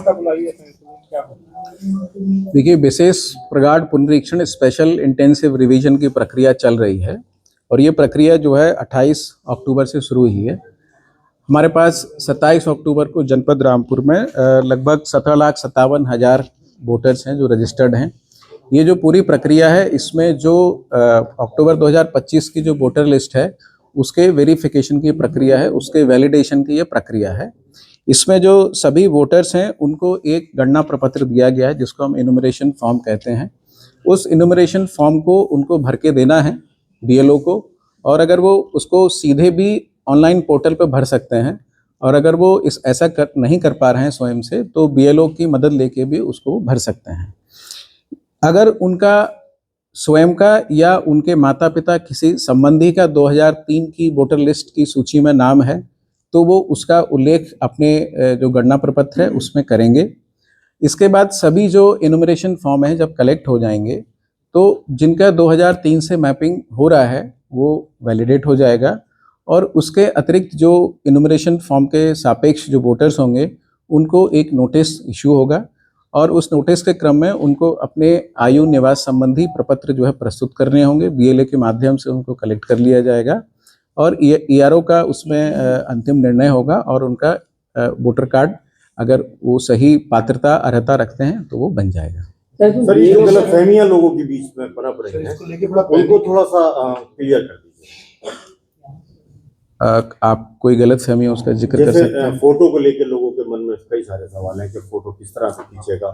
वार्ता बुलाई है क्या? देखिए, विशेष प्रगाढ़ पुनरीक्षण स्पेशल इंटेंसिव रिवीजन की प्रक्रिया चल रही है और ये प्रक्रिया जो है 28 अक्टूबर से शुरू हुई है। हमारे पास 27 अक्टूबर को जनपद रामपुर में लगभग 17,57,000 वोटर्स हैं जो रजिस्टर्ड हैं। ये जो पूरी प्रक्रिया है इसमें जो अक्टूबर 2025 की जो वोटर लिस्ट है उसके वेरिफिकेशन की प्रक्रिया है, उसके वैलिडेशन की ये प्रक्रिया है। इसमें जो सभी वोटर्स हैं उनको एक गणना प्रपत्र दिया गया है जिसको हम इनुमरेशन फॉर्म कहते हैं। उस इनुमरेशन फॉर्म को उनको भर के देना है बीएलओ को, और अगर वो उसको सीधे भी ऑनलाइन पोर्टल पर भर सकते हैं, और अगर वो ऐसा नहीं कर पा रहे हैं स्वयं से तो बीएलओ की मदद लेके भी उसको भर सकते हैं। अगर उनका स्वयं का या उनके माता पिता किसी संबंधी का 2003 की वोटर लिस्ट की सूची में नाम है तो वो उसका उल्लेख अपने जो गणना प्रपत्र है उसमें करेंगे। इसके बाद सभी जो इनुमरेशन फॉर्म है जब कलेक्ट हो जाएंगे तो जिनका 2003 से मैपिंग हो रहा है वो वैलिडेट हो जाएगा, और उसके अतिरिक्त जो इनुमरेशन फॉर्म के सापेक्ष जो वोटर्स होंगे उनको एक नोटिस इशू होगा, और उस नोटिस के क्रम में उनको अपने आयु निवास संबंधी प्रपत्र जो है प्रस्तुत करने होंगे। बीएलए के माध्यम से उनको कलेक्ट कर लिया जाएगा और ईआरओ का उसमें अंतिम निर्णय होगा, और उनका वोटर कार्ड अगर वो सही पात्रता अर्हता रखते हैं तो वो बन जाएगा। सर, ये गलतफहमियां लोगों के बीच में पनप रही हैं, उनको थोड़ा सा क्लियर कर दीजिए। आप कोई गलतफहमी उसका जिक्र कर सकते हैं? फोटो को लेकर लोगों के मन में कई सारे सवाल हैं कि फोटो किस तरह से खींचेगा।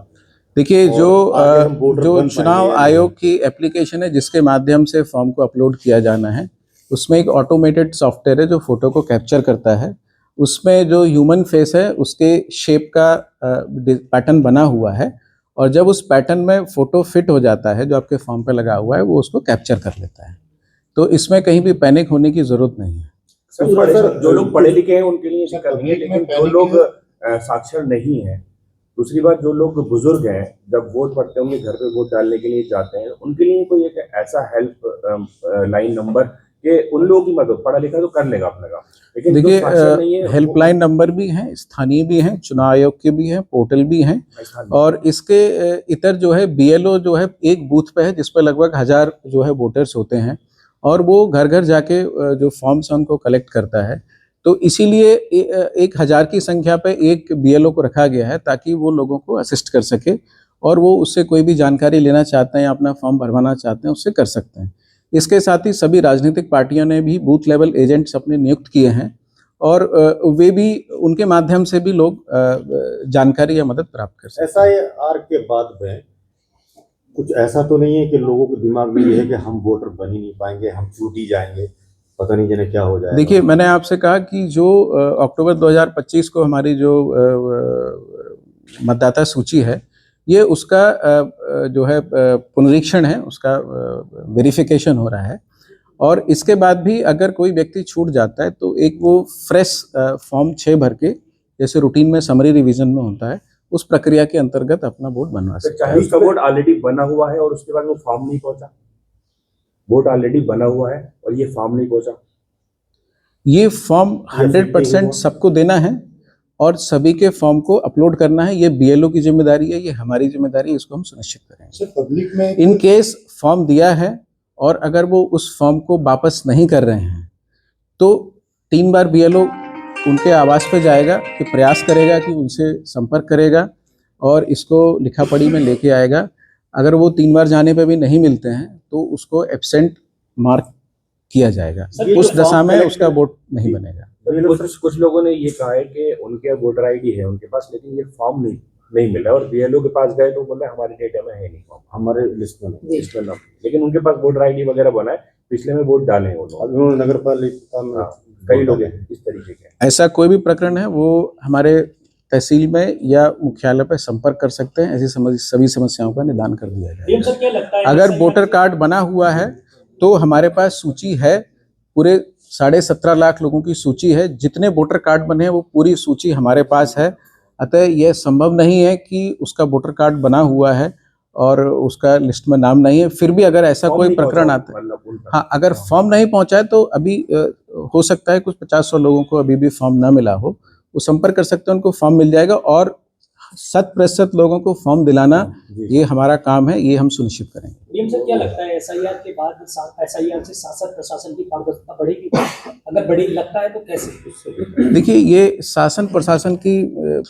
देखिए, जो चुनाव आयोग की एप्लीकेशन है जिसके माध्यम से फॉर्म को अपलोड किया जाना है उसमें एक ऑटोमेटेड सॉफ्टवेयर है जो फोटो को कैप्चर करता है। उसमें जो ह्यूमन फेस है उसके शेप का पैटर्न बना हुआ है, और जब उस पैटर्न में फोटो फिट हो जाता है जो आपके फॉर्म पे लगा हुआ है वो उसको कैप्चर कर लेता है। तो इसमें कहीं भी पैनिक होने की जरूरत नहीं है। सर, जो लोग पढ़े लिखे हैं उनके लिए ऐसा करनी है, लेकिन जो लोग साक्षर नहीं है, दूसरी बात जो लोग बुजुर्ग हैं जब वोट पड़ते हैं उनके घर पे वोट डालने के लिए जाते हैं उनके लिए कोई एक ऐसा हेल्प लाइन नंबर कि उन लोगों की मदद, पढ़ा लिखा तो कर लेगा अपने काम, लेकिन देखिए हेल्पलाइन नंबर भी हैं, स्थानीय भी हैं, चुनाव आयोग के भी हैं, पोर्टल भी हैं, और इसके इतर जो है बीएलओ जो है एक बूथ पे है जिस पर लगभग 1000 जो है वोटर्स होते हैं, और वो घर घर जाके जो फॉर्म्स हैं उनको कलेक्ट करता है। तो इसीलिए 1000 की संख्या पे एक बीएलओ को रखा गया है ताकि वो लोगों को असिस्ट कर सके, और वो उससे कोई भी जानकारी लेना चाहते हैं या अपना फॉर्म भरवाना चाहते हैं उससे कर सकते हैं। इसके साथ ही सभी राजनीतिक पार्टियों ने भी बूथ लेवल एजेंट्स अपने नियुक्त किए हैं, और वे भी उनके माध्यम से भी लोग जानकारी या मदद प्राप्त कर सकते हैं। SIR के बाद में कुछ ऐसा तो नहीं है कि लोगों के दिमाग में ये है कि हम वोटर बन ही नहीं पाएंगे, हम छूट ही जाएंगे, पता नहीं जिन्हें क्या हो जाएगा? देखिए, मैंने आपसे कहा कि जो अक्टूबर 2025 को हमारी जो मतदाता सूची है ये उसका जो है पुनरीक्षण है, उसका वेरिफिकेशन हो रहा है, और इसके बाद भी अगर कोई व्यक्ति छूट जाता है तो एक वो फ्रेश फॉर्म 6 भर के, जैसे रूटीन में समरी रिवीजन में होता है, उस प्रक्रिया के अंतर्गत अपना वोट बनवा सकता है। चाहे उसका वोट ऑलरेडी बना हुआ है और उसके बाद वो फॉर्म नहीं पहुंचा, वोट ऑलरेडी बना हुआ है और ये फॉर्म नहीं पहुंचा, ये फॉर्म 100% सबको देना है और सभी के फॉर्म को अपलोड करना है। ये बीएलओ की जिम्मेदारी है, ये हमारी जिम्मेदारी है, इसको हम सुनिश्चित करेंगे। सर, पब्लिक में इन केस फॉर्म दिया है और अगर वो उस फॉर्म को वापस नहीं कर रहे हैं तो 3 बार बीएलओ उनके आवास पे जाएगा, कि प्रयास करेगा कि उनसे संपर्क करेगा और इसको लिखा पढ़ी में लेके आएगा। अगर वो 3 बार जाने पे भी नहीं मिलते हैं तो उसको एब्सेंट मार्क किया जाएगा, उस दशा में उसका वोट नहीं बनेगा। कुछ लोगों ने ये कहा है कि उनके वोटर आईडी है उनके पास, लेकिन ये फॉर्म नहीं मिला, और बीएलओ के पास गए तो बोला हमारे डेटा में है नहीं फॉर्म, हमारे लिस्ट में नहीं, लेकिन उनके पास वोटर आईडी वगैरह बना है, पिछले में वोट डाले हैं उन्होंने नगर पालिका में, कई लोग हैं इस तरीके के। ऐसा कोई भी प्रकरण है वो हमारे तहसील में या मुख्यालय पर संपर्क कर सकते हैं, ऐसी सभी समस्याओं का निदान कर दिया जाएगा। अगर वोटर कार्ड बना हुआ है तो हमारे पास सूची है, पूरे 17.5 लाख लोगों की सूची है, जितने वोटर कार्ड बने हैं वो पूरी सूची हमारे पास है। अतः यह संभव नहीं है कि उसका वोटर कार्ड बना हुआ है और उसका लिस्ट में नाम नहीं है, फिर भी अगर ऐसा कोई प्रकरण आता है, हाँ, अगर फॉर्म नहीं पहुंचा है तो अभी हो सकता है कुछ 50-100 लोगों को अभी भी फॉर्म ना मिला हो, वो संपर्क कर सकते हैं, उनको फॉर्म मिल जाएगा। और 100% लोगों को फॉर्म दिलाना ये हमारा काम है, ये हम सुनिश्चित करेंगे। डीएम सर, क्या लगता है एसआईआर के बाद एसआईआर से शासन प्रशासन की पारदर्शिता बढ़ेगी? अगर बढ़ेगी लगता है तो कैसे? देखिए, ये शासन प्रशासन की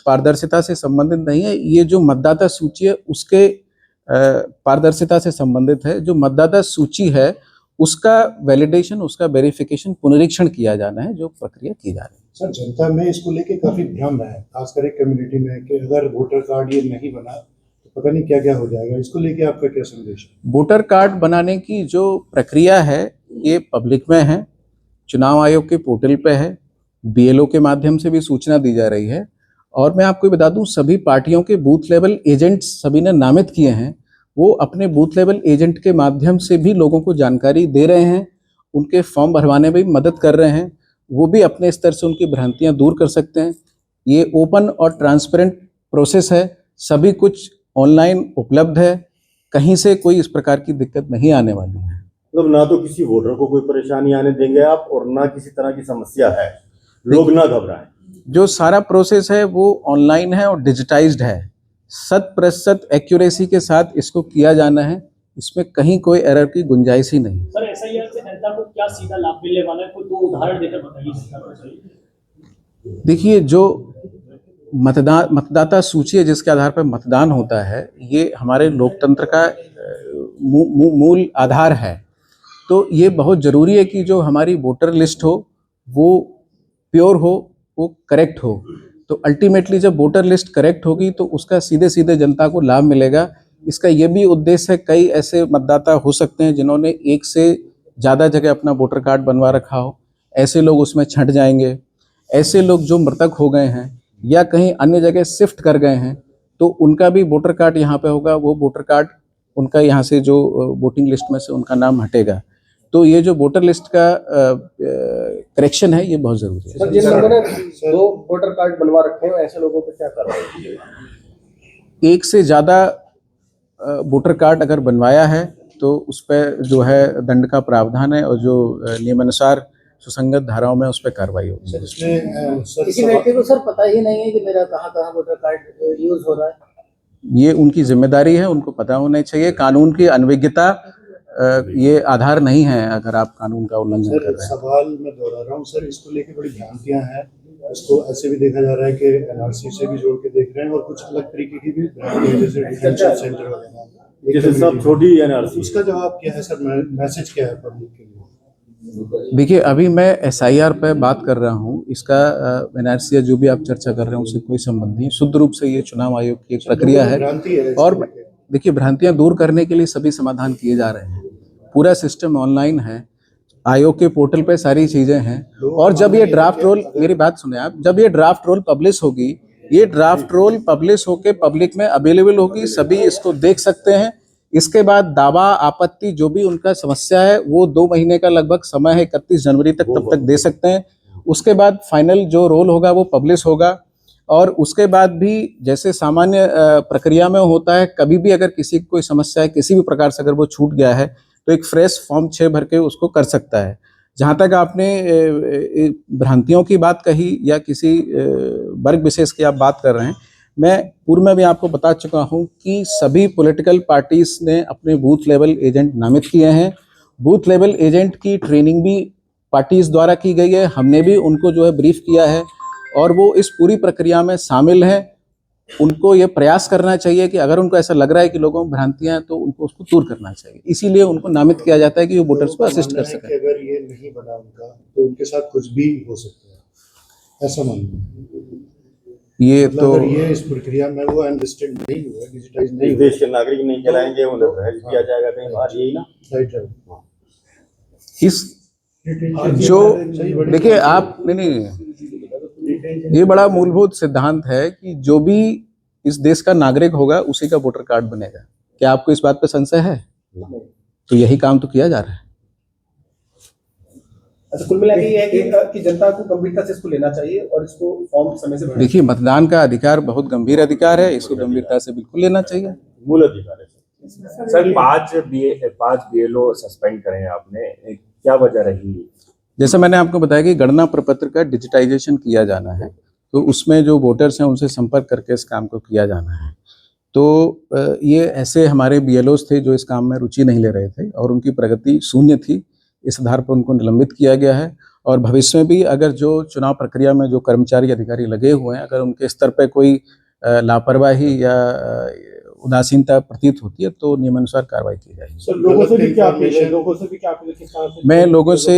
पारदर्शिता से संबंधित नहीं है, ये जो मतदाता सूची है उसके पारदर्शिता से संबंधित है। जो मतदाता सूची है उसका वैलिडेशन, उसका वेरिफिकेशन, पुनरीक्षण किया जाना है, जो प्रक्रिया की जा रही है। सर, जनता में इसको लेके काफी भ्रम है, खासकर एक कम्युनिटी में, कि अगर वोटर कार्ड ये नहीं बना तो पता नहीं क्या क्या हो जाएगा। इसको लेके आपका क्या संदेश है? वोटर कार्ड बनाने की जो प्रक्रिया है ये पब्लिक में है, चुनाव आयोग के पोर्टल पे है, बीएलओ के माध्यम से भी सूचना दी जा रही है। और मैं आपको बता दूं, सभी पार्टियों के बूथ लेवल एजेंट सभी ने नामित किए हैं, वो अपने बूथ लेवल एजेंट के माध्यम से भी लोगों को जानकारी दे रहे हैं, उनके फॉर्म भरवाने में भी मदद कर रहे हैं। वो भी अपने स्तर से उनकी भ्रांतियां दूर कर सकते हैं। ये ओपन और ट्रांसपेरेंट प्रोसेस है, सभी कुछ ऑनलाइन उपलब्ध है, कहीं से कोई इस प्रकार की दिक्कत नहीं आने वाली है। मतलब ना तो किसी वोटर को कोई परेशानी आने देंगे आप, और ना किसी तरह की समस्या है, लोग ना घबराएं। जो सारा प्रोसेस है वो ऑनलाइन है और डिजिटाइज्ड है, 100% एक्यूरेसी के साथ इसको किया जाना है, इसमें कहीं कोई एरर की गुंजाइश ही नहीं। सर, एसआईआर से जनता को क्या सीधा लाभ मिलने वाला है? कोई दो उदाहरण देकर बताइए जनता को। देखिए, जो मतदाता सूची है जिसके आधार पर मतदान होता है, ये हमारे लोकतंत्र का मूल आधार है। तो ये बहुत ज़रूरी है कि जो हमारी वोटर लिस्ट हो वो प्योर हो, वो करेक्ट हो। तो अल्टीमेटली जब वोटर लिस्ट करेक्ट होगी तो उसका सीधे सीधे जनता को लाभ मिलेगा। इसका ये भी उद्देश्य है, कई ऐसे मतदाता हो सकते हैं जिन्होंने एक से ज़्यादा जगह अपना वोटर कार्ड बनवा रखा हो, ऐसे लोग उसमें छंट जाएंगे। ऐसे लोग जो मृतक हो गए हैं या कहीं अन्य जगह शिफ्ट कर गए हैं तो उनका भी वोटर कार्ड यहाँ पे होगा, वो वोटर कार्ड उनका यहाँ से जो वोटिंग लिस्ट में से उनका नाम हटेगा। तो ये जो वोटर लिस्ट का करेक्शन है ये बहुत ज़रूरी है। सर, जिन लोगों ने 2 वोटर कार्ड बनवा रखे हैं ऐसे लोगों पर क्या कार्रवाई? एक से ज़्यादा वोटर कार्ड अगर बनवाया है तो उस पर जो है दंड का प्रावधान है, और जो नियमानुसार सुसंगत धाराओं में उस पर कार्रवाई होगी। सर, इसमें किसी व्यक्ति को सर पता ही नहीं है कि मेरा कहाँ कहाँ वोटर कार्ड यूज हो रहा है। ये उनकी जिम्मेदारी है, उनको पता होना चाहिए। कानून की अनभिज्ञता ये आधार नहीं है अगर आप कानून का उल्लंघन कर सर, रहे हैं। सवाल मैं दोहरा रहा हूँ सर, इसको लेके बड़ी भ्रांतियां हैं। इसको ऐसे भी देखा जा रहा है कि एनआरसी से भी जोड़ के देख रहे हैं, और कुछ अलग तरीके की भी भ्रांतियां, जैसे डिटेंशन सेंटर वगैरह, जैसे सब छोटी एनआरसी। उसका जवाब क्या है सर? मैसेज क्या है पब्लिक के लिए? देखिए, अभी मैं एसआईआर पे बात कर रहा हूँ, इसका एनआरसी जो भी आप चर्चा कर रहे हैं उससे कोई संबंध नहीं। शुद्ध रूप से ये चुनाव आयोग की एक प्रक्रिया है, और देखिए भ्रांतियां दूर करने के लिए सभी समाधान किए जा रहे हैं। पूरा सिस्टम ऑनलाइन है, आयोग के पोर्टल पे सारी चीजें हैं। और जब ये ड्राफ्ट रोल, मेरी बात सुने आप, जब ये ड्राफ्ट रोल पब्लिश होगी, ये ड्राफ्ट रोल पब्लिश होके पब्लिक में अवेलेबल होगी, सभी इसको देख सकते हैं। इसके बाद दावा आपत्ति जो भी उनका समस्या है वो 2 महीने का लगभग समय है, 31 जनवरी तक, तब तक दे सकते हैं। उसके बाद फाइनल जो रोल होगा वो पब्लिश होगा, और उसके बाद भी जैसे सामान्य प्रक्रिया में होता है, कभी भी अगर किसी को कोई समस्या है किसी भी प्रकार से, अगर वो छूट गया है तो एक फ्रेश फॉर्म 6 भर के उसको कर सकता है। जहाँ तक आपने भ्रांतियों की बात कही या किसी वर्ग विशेष की आप बात कर रहे हैं, मैं पूर्व में भी आपको बता चुका हूं कि सभी पॉलिटिकल पार्टीज ने अपने बूथ लेवल एजेंट नामित किए हैं। बूथ लेवल एजेंट की ट्रेनिंग भी पार्टीज द्वारा की गई है, हमने भी उनको जो है ब्रीफ किया है, और वो इस पूरी प्रक्रिया में शामिल हैं। उनको ये प्रयास करना चाहिए कि अगर उनको ऐसा लग रहा है कि लोगों में भ्रांतियां हैं तो उनको उसको दूर करना चाहिए। इसीलिए उनको नामित किया जाता है कि वो वोटर्स को असिस्ट कर सकें। अगर ये नहीं बना उनका तो उनके साथ कुछ भी हो सकता है, ऐसा मानना है। ये मतलब तो अगर ये इस प्रक्रिया में वो अंडरस्टैंड नहीं हुआ, डिजिटाइज नहीं हुआ, देश के नागरिक नहीं कहलाएंगे, उन्हें दहेज दिया जाएगा कहीं बाहर, यही ना। Right right. इस जो देखिए आप नहीं, ये बड़ा मूलभूत सिद्धांत है कि जो भी इस देश का नागरिक होगा उसी का वोटर कार्ड बनेगा। क्या आपको इस बात पे संशय है? तो यही काम तो किया जा रहा है। अच्छा, कुल मिला के ये है कि जनता को गंभीरता से इसको लेना चाहिए और इसको फॉर्म समय से भरना। देखिए, मतदान का अधिकार बहुत गंभीर अधिकार है, इसको गंभीरता से बिल्कुल लेना चाहिए। मूल अधिकार है। सर, 5 बीएलओ सस्पेंड करें आपने, क्या वजह रही? जैसे मैंने आपको बताया कि गणना प्रपत्र का डिजिटाइजेशन किया जाना है, तो उसमें जो वोटर्स हैं उनसे संपर्क करके इस काम को किया जाना है। तो ये ऐसे हमारे BLOs थे जो इस काम में रुचि नहीं ले रहे थे और उनकी प्रगति शून्य थी, इस आधार पर उनको निलंबित किया गया है। और भविष्य में भी अगर जो चुनाव प्रक्रिया में जो कर्मचारी अधिकारी लगे हुए हैं, अगर उनके स्तर पे कोई लापरवाही या उदासीनता प्रतीत होती है तो नियमानुसार कार्रवाई की जाएगी। सर लोगों से भी क्या अपील है, लोगों से भी क्या अपील है, किस तरह से मैं लोगों से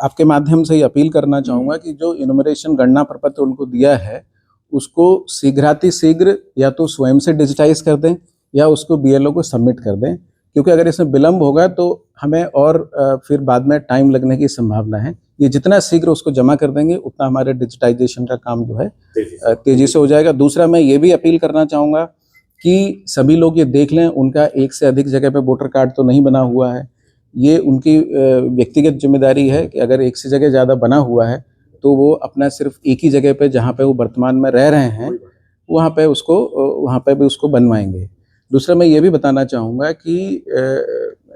आपके माध्यम से ही अपील करना चाहूँगा कि जो इनुमरेशन गणना प्रपत्र उनको दिया है उसको शीघ्र या तो स्वयं से डिजिटाइज कर दें या उसको BLO को सबमिट कर दें, क्योंकि अगर इसमें विलम्ब होगा तो हमें और फिर बाद में टाइम लगने की संभावना है। ये जितना शीघ्र उसको जमा कर देंगे उतना हमारे डिजिटाइजेशन का काम जो है तेजी से हो जाएगा। दूसरा, मैं ये भी अपील करना चाहूँगा कि सभी लोग ये देख लें, उनका एक से अधिक जगह पे वोटर कार्ड तो नहीं बना हुआ है। ये उनकी व्यक्तिगत जिम्मेदारी है कि अगर एक से जगह ज़्यादा बना हुआ है तो वो अपना सिर्फ एक ही जगह पे जहाँ पे वो वर्तमान में रह रहे हैं वहाँ पे भी उसको बनवाएंगे। दूसरा, मैं ये भी बताना चाहूँगा कि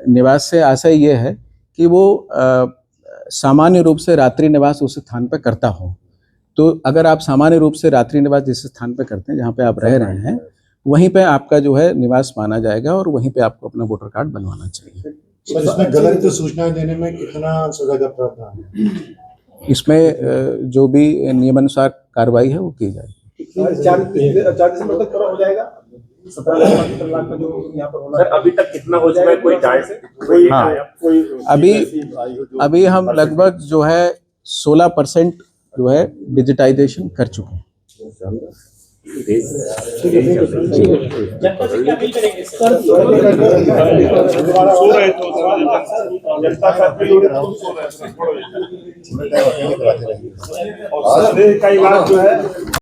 निवास से आशय ये है कि वो सामान्य रूप से रात्रि निवास उस स्थान पर करता हो। तो अगर आप सामान्य रूप से रात्रि निवास जिस स्थान पर करते हैं, जहाँ पे आप रह रहे हैं, वहीं पे आपका जो है निवास माना जाएगा और वहीं पे आपको अपना वोटर कार्ड बनवाना चाहिए। सर इसमें गलत सूचनाएं देने में कितना सजा का प्रावधान है? इसमें जो भी नियमानुसार कार्रवाई है वो की जाएगी। 4 दिसंबर तक पूरा हो जाएगा 17 लाख का जो यहाँ पर होना सर अभी तक कितना हो चुका है, कोई डाइट हाँ, अभी हम लगभग जो है 16% जो है डिजिटाइजेशन कर चुके हैं। जनता से क्या अपील करेंगे सर? जनता का